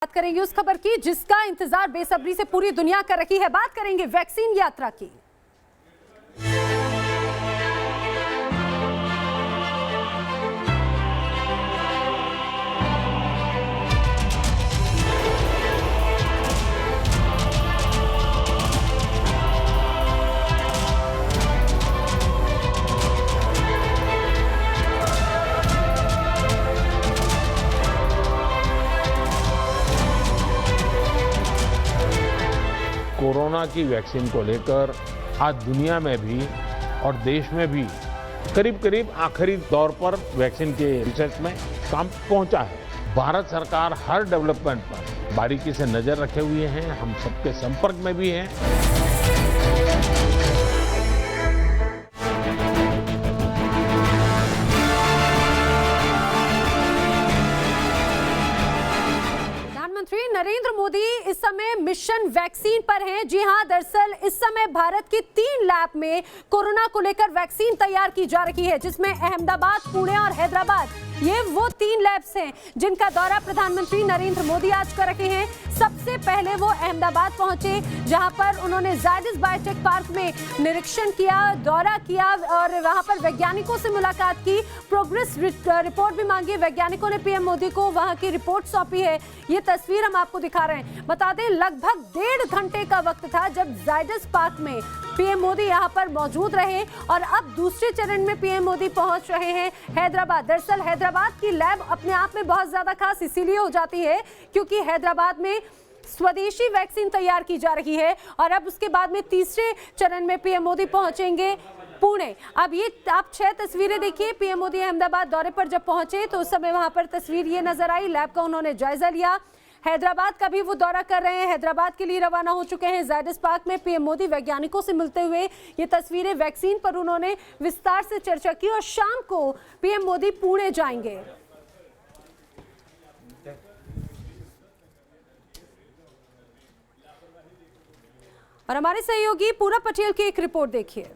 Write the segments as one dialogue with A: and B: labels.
A: बात करेंगे उस खबर की जिसका इंतजार बेसब्री से पूरी दुनिया कर रही है। बात करेंगे वैक्सीन यात्रा की।
B: कोरोना की वैक्सीन को लेकर आज दुनिया में भी और देश में भी करीब करीब आखिरी दौर पर वैक्सीन के रिसर्च में काम पहुंचा है। भारत सरकार हर डेवलपमेंट पर बारीकी से नजर रखे हुए हैं, हम सबके संपर्क में भी हैं।
A: प्रधानमंत्री नरेंद्र मोदी इस समय मिशन वैक्सीन पर हैं। जी हां, दरअसल इस समय भारत के 3 लैब में कोरोना को लेकर वैक्सीन तैयार की जा रही है, जिसमें अहमदाबाद, पुणे और हैदराबाद ये वो 3 लैब्स हैं जिनका दौरा प्रधानमंत्री नरेंद्र मोदी आज कर रहे हैं। सबसे पहले वो अहमदाबाद पहुंचे, जहां पर उन्होंने जायडस बायोटेक पार्क में निरीक्षण किया, दौरा किया और वहां पर वैज्ञानिकों से मुलाकात की, प्रोग्रेस रिपोर्ट भी मांगी। वैज्ञानिकों ने पीएम मोदी को वहां की रिपोर्ट सौंपी है। ये तस्वीर हम आपको दिखा रहे हैं। बता दें, लगभग 1.5 घंटे का वक्त था जब जायडस पार्क में पीएम मोदी यहां पर मौजूद रहे और अब दूसरे चरण में पीएम मोदी पहुंच रहे हैं हैदराबाद। दरअसल हैदराबाद की लैब अपने आप में बहुत ज्यादा खास इसीलिए हो जाती है क्योंकि हैदराबाद में स्वदेशी वैक्सीन तैयार की जा रही है और अब उसके बाद में तीसरे चरण में पीएम मोदी पहुंचेंगे पुणे। अब ये आप 6 तस्वीरें देखिए। पीएम मोदी अहमदाबाद दौरे पर जब पहुंचे तो उस समय वहां पर तस्वीर ये नजर आई। लैब का उन्होंने जायजा लिया। हैदराबाद का भी वो दौरा कर रहे हैं। हैदराबाद के लिए रवाना हो चुके हैं। जायडस पार्क में पीएम मोदी वैज्ञानिकों से मिलते हुए ये तस्वीरें, वैक्सीन पर उन्होंने विस्तार से चर्चा की और शाम को पीएम मोदी पुणे जाएंगे। और हमारे सहयोगी पूरब पटेल की एक रिपोर्ट देखिए।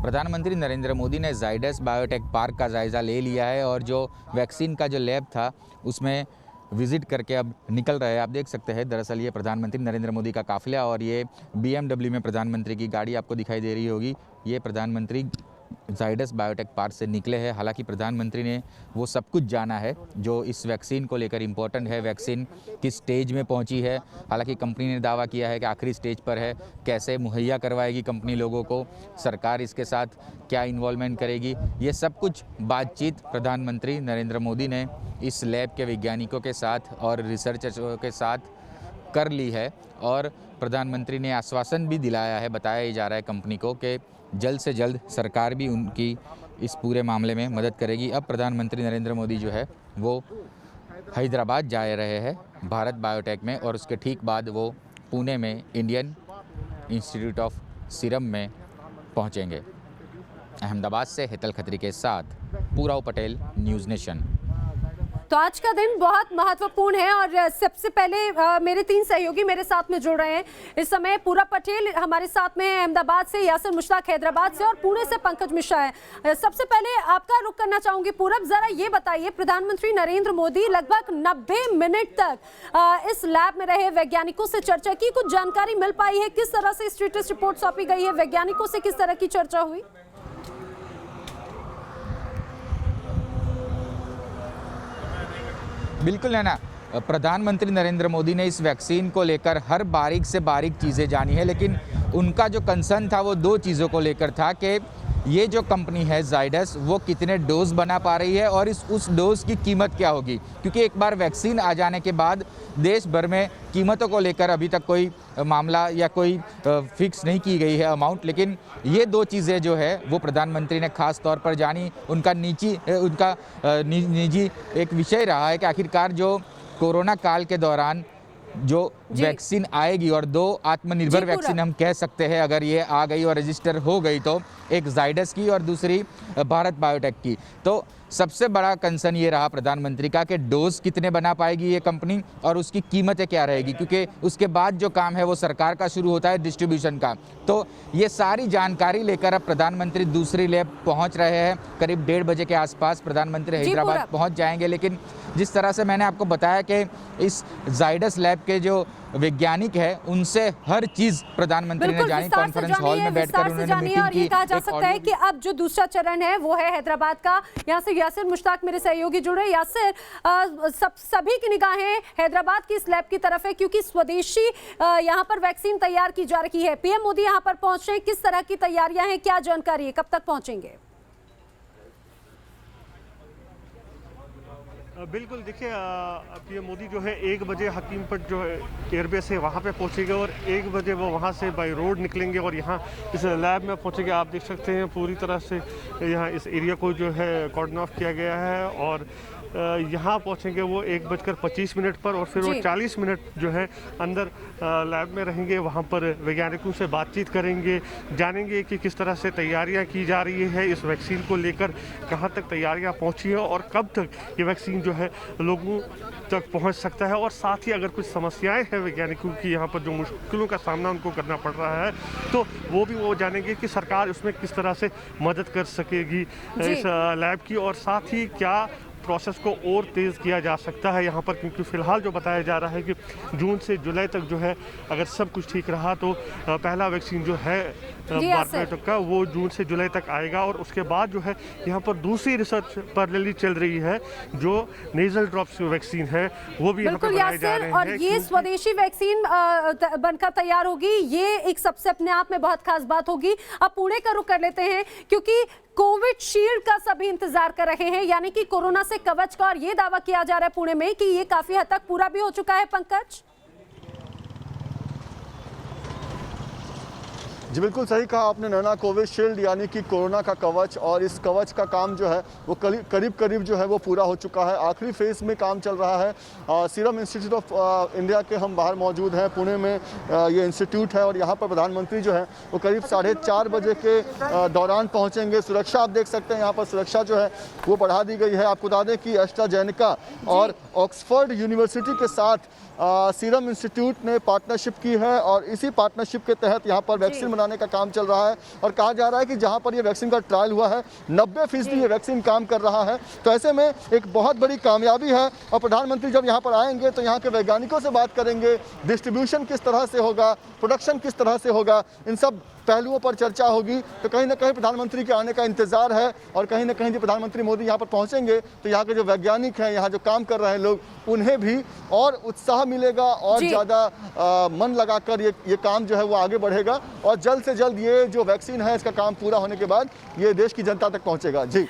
C: प्रधानमंत्री नरेंद्र मोदी ने जायडस बायोटेक पार्क का जायज़ा ले लिया है और जो वैक्सीन का जो लैब था उसमें विजिट करके अब निकल रहे हैं। आप देख सकते हैं, दरअसल ये प्रधानमंत्री नरेंद्र मोदी का काफिला और ये BMW में प्रधानमंत्री की गाड़ी आपको दिखाई दे रही होगी। ये प्रधानमंत्री जायडस बायोटेक पार्क से निकले हैं। हालांकि प्रधानमंत्री ने वो सब कुछ जाना है जो इस वैक्सीन को लेकर इम्पोर्टेंट है। वैक्सीन किस स्टेज में पहुंची है, हालांकि कंपनी ने दावा किया है कि आखिरी स्टेज पर है। कैसे मुहैया करवाएगी कंपनी लोगों को, सरकार इसके साथ क्या इन्वॉल्वमेंट करेगी, ये सब कुछ बातचीत प्रधानमंत्री नरेंद्र मोदी ने इस लैब के वैज्ञानिकों के साथ और रिसर्चर्सों के साथ कर ली है। और प्रधानमंत्री ने आश्वासन भी दिलाया है, बताया जा रहा है कंपनी को कि जल्द से जल्द सरकार भी उनकी इस पूरे मामले में मदद करेगी। अब प्रधानमंत्री नरेंद्र मोदी जो है वो हैदराबाद जा रहे हैं भारत बायोटेक में और उसके ठीक बाद वो पुणे में इंडियन इंस्टीट्यूट ऑफ सीरम में पहुंचेंगे। अहमदाबाद से हेतल खत्री के साथ पूरब पटेल, न्यूज़ नेशन।
A: तो आज का दिन बहुत महत्वपूर्ण है और सबसे पहले मेरे 3 सहयोगी मेरे साथ में जुड़ रहे हैं। इस समय पूरब पटेल हमारे साथ में है अहमदाबाद से, यासिर मुश्ताक हैदराबाद से और पुणे से पंकज मिश्रा है। सबसे पहले आपका रुख करना चाहूंगी पूरब, जरा ये बताइए, प्रधानमंत्री नरेंद्र मोदी लगभग 90 मिनट तक इस लैब में रहे, वैज्ञानिकों से चर्चा की, कुछ जानकारी मिल पाई है? किस तरह से स्टेटस रिपोर्ट सौंपी गई है, वैज्ञानिकों से किस तरह की चर्चा हुई?
C: बिल्कुल है ना, प्रधानमंत्री नरेंद्र मोदी ने इस वैक्सीन को लेकर हर बारीक से बारीक चीज़ें जानी है, लेकिन उनका जो कंसर्न था वो 2 चीज़ों को लेकर था कि ये जो कंपनी है जायडस वो कितने डोज बना पा रही है और उस डोज की कीमत क्या होगी। क्योंकि एक बार वैक्सीन आ जाने के बाद देश भर में कीमतों को लेकर अभी तक कोई मामला या कोई फिक्स नहीं की गई है अमाउंट, लेकिन ये 2 चीज़ें जो है वो प्रधानमंत्री ने खास तौर पर जानी। उनका निजी एक विषय रहा है कि आखिरकार जो कोरोना काल के दौरान जो वैक्सीन आएगी और 2 आत्मनिर्भर वैक्सीन हम कह सकते हैं अगर ये आ गई और रजिस्टर हो गई, तो एक जायडस की और दूसरी भारत बायोटेक की, तो सबसे बड़ा कंसर्न ये रहा प्रधानमंत्री का कि डोज कितने बना पाएगी ये कंपनी और उसकी कीमतें क्या रहेगी, क्योंकि उसके बाद जो काम है वो सरकार का शुरू होता है डिस्ट्रीब्यूशन का। तो ये सारी जानकारी लेकर अब प्रधानमंत्री दूसरी लैब पहुंच रहे हैं। करीब 1:30 बजे के आसपास प्रधानमंत्री हैदराबाद पहुंच जाएंगे। लेकिन जिस तरह से मैंने आपको बताया कि इस जाइडस लैब के जो वैज्ञानिक है उनसे हर चीज प्रधानमंत्री ने जानी, कॉन्फ्रेंस हॉल में बैठकर उन्होंने मीटिंग की।
A: ये कहा जा सकता है कि अब जो दूसरा चरण है वो है हैदराबाद का। यहाँ से यासिर मुश्ताक मेरे सहयोगी जुड़ रहे। यासिर, सभी की निगाहें हैदराबाद की इस लैब की तरफ है क्योंकि स्वदेशी यहाँ पर वैक्सीन तैयार की जा रही है। पीएम मोदी यहाँ पर पहुंच रहे हैं, किस तरह की तैयारियां हैं, क्या जानकारी है, कब तक पहुंचेंगे?
D: बिल्कुल, देखिए पीएम मोदी जो है 1 बजे हकीमपट जो है एयरबेस है वहाँ पे पहुँचेंगे और 1 बजे वो वहाँ से बाई रोड निकलेंगे और यहाँ इस लैब में पहुँचेंगे। आप देख सकते हैं पूरी तरह से यहाँ इस एरिया को जो है कॉर्डन ऑफ किया गया है और यहाँ पहुँचेंगे वो 1:25 पर और फिर वो 40 मिनट जो है अंदर लैब में रहेंगे। वहाँ पर वैज्ञानिकों से बातचीत करेंगे, जानेंगे कि किस तरह से तैयारियाँ की जा रही है इस वैक्सीन को लेकर, कहाँ तक तैयारियाँ पहुँची है और कब तक ये वैक्सीन जो है लोगों तक पहुँच सकता है। और साथ ही अगर कुछ समस्याएं हैं वैज्ञानिकों की, यहाँ पर जो मुश्किलों का सामना उनको करना पड़ रहा है, तो वो भी वो जानेंगे कि सरकार उसमें किस तरह से मदद कर सकेगी इस लैब की और साथ ही क्या प्रोसेस को और तेज़ किया जा सकता है यहाँ पर, क्योंकि फ़िलहाल जो बताया जा रहा है कि जून से जुलाई तक जो है अगर सब कुछ ठीक रहा तो पहला वैक्सीन जो है बायोटेक का वो जून से जुलाई तक आएगा और उसके बाद जो है यहाँ पर दूसरी रिसर्च पैरेलली चल रही है जो नेजल ड्रॉप्स वैक्सीन है वो भी यहाँ पर बनाए जा रहे हैं।
A: और ये स्वदेशी वैक्सीन बनकर तैयार होगी, ये एक सबसे अपने आप में बहुत खास बात होगी। अब पुणे का रुख कर लेते हैं क्योंकि कोविशील्ड का सभी इंतजार कर रहे हैं, यानी कि कोरोना से कवच का, और ये दावा किया जा रहा है पुणे में कि ये काफी हद तक पूरा भी हो चुका है। पंकज
E: जी बिल्कुल सही कहा आपने नैना, कोविशील्ड यानी कि कोरोना का कवच, और इस कवच का काम जो है वो करीब करीब जो है वो पूरा हो चुका है। आखिरी फेज में काम चल रहा है। सीरम इंस्टीट्यूट ऑफ इंडिया के हम बाहर मौजूद हैं, पुणे में ये इंस्टीट्यूट है और यहाँ पर प्रधानमंत्री जो है वो करीब 4:30 बजे के दौरान पहुँचेंगे। सुरक्षा आप देख सकते हैं, यहाँ पर सुरक्षा जो है वो बढ़ा दी गई है। आपको बता दें कि एस्ट्राजेनेका और ऑक्सफोर्ड यूनिवर्सिटी के साथ सीरम इंस्टीट्यूट ने पार्टनरशिप की है और इसी पार्टनरशिप के तहत यहाँ पर वैक्सीन बनाने का काम चल रहा है और कहा जा रहा है कि जहाँ पर ये वैक्सीन का ट्रायल हुआ है 90% ये वैक्सीन काम कर रहा है। तो ऐसे में एक बहुत बड़ी कामयाबी है और प्रधानमंत्री जब यहाँ पर आएंगे तो यहाँ के वैज्ञानिकों से बात करेंगे, डिस्ट्रीब्यूशन किस तरह से होगा, प्रोडक्शन किस तरह से होगा, इन सब पहलुओं पर चर्चा होगी। तो कहीं ना कहीं प्रधानमंत्री के आने का इंतजार है और कहीं ना कहीं जब प्रधानमंत्री मोदी यहाँ पर पहुँचेंगे तो यहाँ के जो वैज्ञानिक हैं, यहाँ जो काम कर रहे हैं लोग, उन्हें भी और उत्साह मिलेगा और ज़्यादा मन लगाकर ये काम जो है वो आगे बढ़ेगा और जल्द से जल्द ये जो वैक्सीन है इसका काम पूरा होने के बाद ये देश की जनता तक पहुँचेगा। जी।